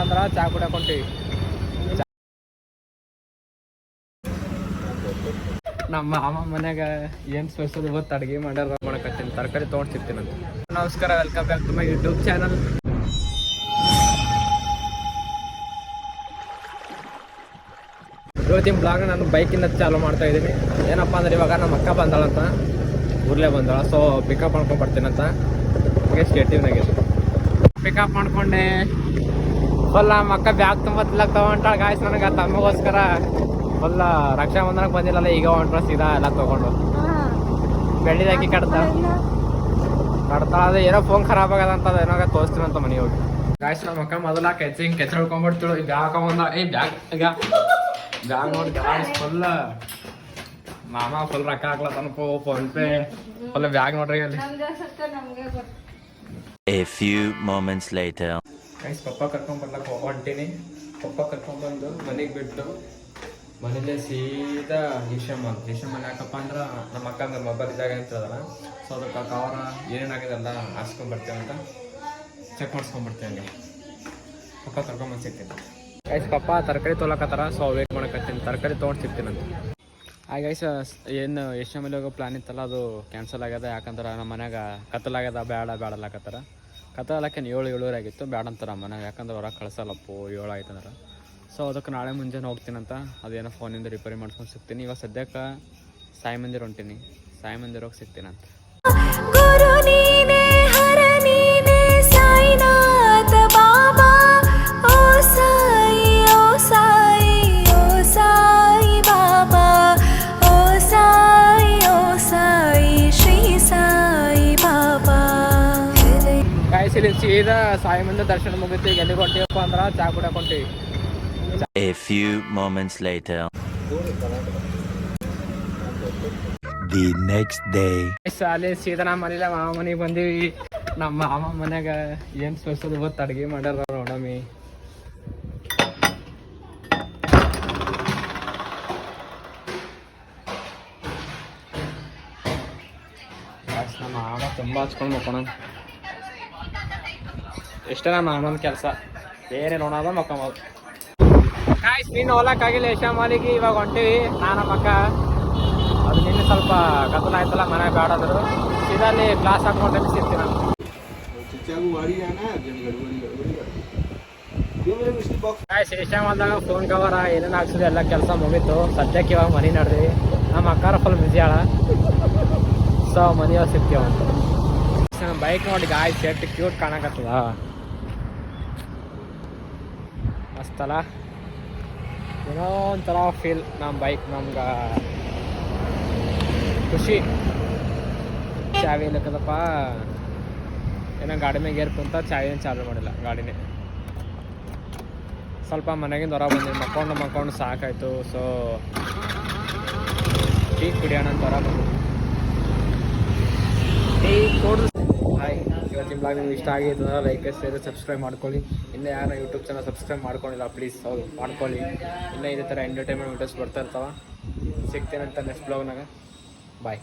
ಅಂದ್ರ ಚಾ ಕುಡಿಯಾಕೊಂತೀವಿ. ನಮ್ಮ ಮಾಮ ಮನ್ಯಾಗ ಏನ್ ಸ್ಪೆಷಲ್ ಇವತ್ತು ಅಡುಗೆ ಮಾಡ್ಯಾರ ಮಾಡಕತ್ತೀನಿ. ತರಕಾರಿ ತೊಗೊಂಡ್ಸಿರ್ತೀನಿ ಅಂತ. ನಮಸ್ಕಾರ, welcome back to my YouTube channel. ಇವತ್ತಿನ ಬ್ಲಾಗ್ ನಾನು ಬೈಕಿಂದ ಚಾಲೂ ಮಾಡ್ತಾ ಇದ್ದೀನಿ. ಏನಪ್ಪ ಅಂದ್ರೆ ಇವಾಗ ನಮ್ಮ ಅಕ್ಕ ಬಂದಾಳಂತ, ಊರ್ಲೇ ಬಂದಾಳ. ಸೊ ಪಿಕಪ್ ಮಾಡ್ಕೊಂಡು ಬರ್ತೀನಂತ. ಹಾಗೆ ಸ್ಟೇಟಿವ್ನಾಗೆ ಪಿಕಪ್ ಮಾಡ್ಕೊಂಡೆ. ಫುಲ್ ನಮ್ಮ ಅಕ್ಕ ಬ್ಯಾಗ್ ತುಂಬ ತಿಲ್ಲಕ್ ತಗೊಂಟಾಳ ಗಾಯ್ಸ್. ನನಗೆ ತಮ್ಮಗೋಸ್ಕರ ಫುಲ್ ರಕ್ಷಾ ಬಂಧನಕ್ಕೆ ಬಂದಿಲ್ಲಲ್ಲ, ಈಗ ಹೊಂಟ್ರ ಸೀದಾ ಎಲ್ಲ ತೊಗೊಂಡು ಬೆಳ್ಳಿದಾಕಿ ಕಟ್ತಾಳ. ಅದೇ ಏನೋ ಫೋನ್ ಖರಾಬ್ ಆಗದಂತ, ಅದು ಏನೋ ತೋರಿಸ್ತೀನಂತ ಮನೆಗೆ ಹೋಗಿ. ಗಾಯ್ಸ್ ನಮ್ಮ ಅಕ್ಕ ಮೊದಲ ಹಿಂಗೆ ಕೆಚ್ಚ ಹಿಡ್ಕೊಂಡ್ಬಿಡ್ತಿಳು. ಈ ಬ್ಯಾಗ್ ಹಾಕೊಂಬಂದ. ಬ್ಯಾಗ್ ನೋಡಿ ಗಾಯ್ಸ್ ಫುಲ್ ಮಾಮ ಫುಲ್ ರೊಕ್ಕ ಹಾಕ್ಲತ್ತನಪ್ಪ, ಫೋನ್ ಪೇ ಫುಲ್ ಬ್ಯಾಗ್ ನೋಡ್ರಿ ಅಲ್ಲಿ. A few moments later. Guys ಪಪ್ಪ ಕರ್ಕೊಂಡ್ಬರ್ಲಕ್ಕೆ ಹೊಂಟೀನಿ. ಪಪ್ಪ ಕರ್ಕೊಂಡ್ಬಂದು ಮನೆಗೆ ಬಿಟ್ಟು ಮನೇಲೆ ಸೀದಾ ಈಶಮ್ಮನ ಯಾಕಪ್ಪ ಅಂದ್ರೆ ನಮ್ಮ ಅಕ್ಕಂದ್ರೆ ಮೊಬೈಲ್ ಇದ್ದಾಗ ಅಂತದಲ್ಲ. ಸೊ ಅದಕ್ಕೆ ಕವರ ಏನೇನಾಗಿದೆಲ್ಲ ಹಾಕ್ಸ್ಕೊಂಡ್ಬರ್ತೇವೆ ಅಂತ ಚೆಕ್ ಮಾಡಿಸ್ಕೊಂಡ್ಬರ್ತೇವೆ. ಹಂಗೆ ಪಪ್ಪ ಕರ್ಕೊಂಬಂದು ಸಿಗ್ತೀನಿ. ಗೈಸ್ ಪಪ್ಪ ತರಕಾರಿ ತೊಗೊಳಕತ್ತಾರ. ಸೊ ವೇಟ್ ಮಾಡಕತ್ತೀನಿ, ತರಕಾರಿ ತೊಗೊಂಡು ಸಿಗ್ತೀನಂತ. ಹಾಗೆ ಗೈಸ್ ಏನು ಈಶಮ್ಮಲ್ಲಿ ಹೋಗೋ ಪ್ಲ್ಯಾನ್ ಇತ್ತಲ್ಲ, ಅದು ಕ್ಯಾನ್ಸಲ್ ಆಗ್ಯದ. ಯಾಕಂದ್ರೆ ನಮ್ಮ ಮನ್ಯಾಗ ಕತ್ತಲಾಗ್ಯದ, ಬೇಡಲ್ಲಕತ್ತಾರ. ಕತ್ತಲಕ್ಕೆ 7 ಆಗಿತ್ತು. ಬೇಡ ಅಂತಾರೆ ನಮ್ಮ ಮನ್ಯಾಗ, ಯಾಕಂದ್ರೆ ಹೊರಗೆ ಕಳ್ಸಲ್ಲಪ್ಪು 7 ಆಯ್ತಂದ್ರೆ. ಸೊ ಅದಕ್ಕೆ ನಾಳೆ ಮುಂಜಾನೆ ಹೋಗ್ತೀನಂತ. ಅದೇನೋ ಫೋನಿಂದ ರಿಪೇರಿ ಮಾಡ್ಕೊಂಡು ಸಿಗ್ತೀನಿ. ಇವಾಗ ಸದ್ಯಕ್ಕೆ ಸಾಯಿ ಮಂದಿರ ಹೊಂಟೀನಿ. ಸಾಯಿ ಮಂದಿರ ಹೋಗಿ ಸಿಗ್ತೀನಂತ. ಕಾಯಿಸಿಲಿ ಸೀದಾ ಸಾಯಿ ಮಂದಿರ ದರ್ಶನ ಮುಗಿತು. ಈಗ ಎಲ್ಲಿಗೆ ಹೊಂಟೀವಪ್ಪ ಅಂದ್ರೆ ಚಾ ಕುಡಿಯಾಕೊಂತೀವಿ. A few moments later. The next day. ಅಲ್ಲಿ ಸೀದಾ ನಮ್ಮ ಮನೇಲಿ ಮಾಮ ಮನೆಗೆ ಬಂದೀವಿ. ನಮ್ಮ ಮಾಮ ಮನ್ಯಾಗ ಏನು ಸ್ಪೆಷಲ್ ಇವತ್ತು ಅಡುಗೆ ಮಾಡ್ಯಾರ ನೋಡಮ್ಮಿ. ನಮ್ಮ ಮಾಮ ತುಂಬ ಹಚ್ಕೊಂಡು ಮಕ್ಕೋಣ. ಇಷ್ಟೇ ನಮ್ಮ ಮಾಮನ ಕೆಲಸ, ಬೇರೆ ನೋಡೋದ ಮಕ್ಕೊಂಬೋದು. ಕಾಯ್ಸ್ ನೀನು ಹೋಲಕ್ಕಾಗಿಲ್ಲ ಏಷ್ಯಾ ಮಾಲಿಗೆ. ಇವಾಗ ಹೊಂಟೀವಿ ನಾನು ನಮ್ಮ ಅಕ್ಕ. ಅದು ನಿನ್ನೆ ಸ್ವಲ್ಪ ಕತ್ತಲಾಯ್ತಲ್ಲ, ಮನೆ ಬೇಡಾದ್ರು ಸೀದಲ್ಲಿ ಗ್ಲಾಸ್ ಹಾಕೊಂಡು ಸಿಗ್ತೀನಿ ನಾನು. ಕಾಯ್ಸ್ ಏಷ್ಯಾ ಮಾಲ್ದಾಗ ಫೋನ್ ಕವರ ಏನೇನು ಹಾಕ್ಸಿದೆ ಎಲ್ಲ ಕೆಲಸ ಮುಗೀತು. ಸದ್ಯಕ್ಕೆ ಇವಾಗ ಮನೆ ನಡ್ದೀವಿ. ನಮ್ಮ ಅಕ್ಕಾರ ಫುಲ್ ಬಿಸಿ ಆಳ. ಸೊ ಮನೆಯವಾಗ ಸಿಗ್ತೀವ ಅಂತ. ಬೈಕ್ ನೋಡಿ ಗಾಯ್ಸ್ ಎಷ್ಟು ಕ್ಯೂಟ್ ಕಾಣಕತ್ತದ, ಮಸ್ತಲ್ಲ. ಏನೋ ಒಂಥರ ಫೀಲ್. ನಮ್ಮ ಬೈಕ್ ನಮ್ಗೆ ಖುಷಿ. ಚಾವಿ ಇಲ್ಲಕ್ಕದಪ್ಪ, ಏನೋ ಗಾಡಿ ಮೇಲೆ ಏರ್ ಕುಂತ ಚಾವಿನ ಚಾಲು ಮಾಡಿಲ್ಲ ಗಾಡಿನೇ. ಸ್ವಲ್ಪ ಮನೆಗಿಂದ ಹೊರ ಬಂದಿವಿ, ಮಕ್ಕೊಂಡು ಸಾಕಾಯ್ತು. ಸೊ ಟೀ ಕುಡಿಯೋಣ ಅಂತ ಹೊರ ಬಂದಿದ್ವಿ. ಟೀ ಕುಡಿದು ಹಾಯ್. ಇವತ್ತಿನ ಬ್ಲಾಗ್ ನಿಮ್ಗೆ ಇಷ್ಟ ಆಗಿತ್ತು ಲೈಕ್ ಶೇರ್ ಸಬ್ಸ್ಕ್ರೈಬ್ ಮಾಡ್ಕೊಳ್ಳಿ. ಇನ್ನೂ ಯಾರು ಯೂಟ್ಯೂಬ್ ಚಾನಲ್ ಸಬ್ಸ್ಕ್ರೈಬ್ ಮಾಡ್ಕೊಂಡಿಲ್ಲ ಪ್ಲೀಸ್ ಹೌದು ಮಾಡ್ಕೊಳ್ಳಿ. ಇನ್ನೂ ಇದೇ ಥರ ಎಂಟರ್ಟೈನ್ಮೆಂಟ್ ವೀಡಿಯೋಸ್ ಬರ್ತಾ ಇರ್ತಾವೆ. ಸಿಗ್ತೇನಂತ ನೆಕ್ಸ್ಟ್ ಬ್ಲಾಗ್ನಾಗ. ಬಾಯ್.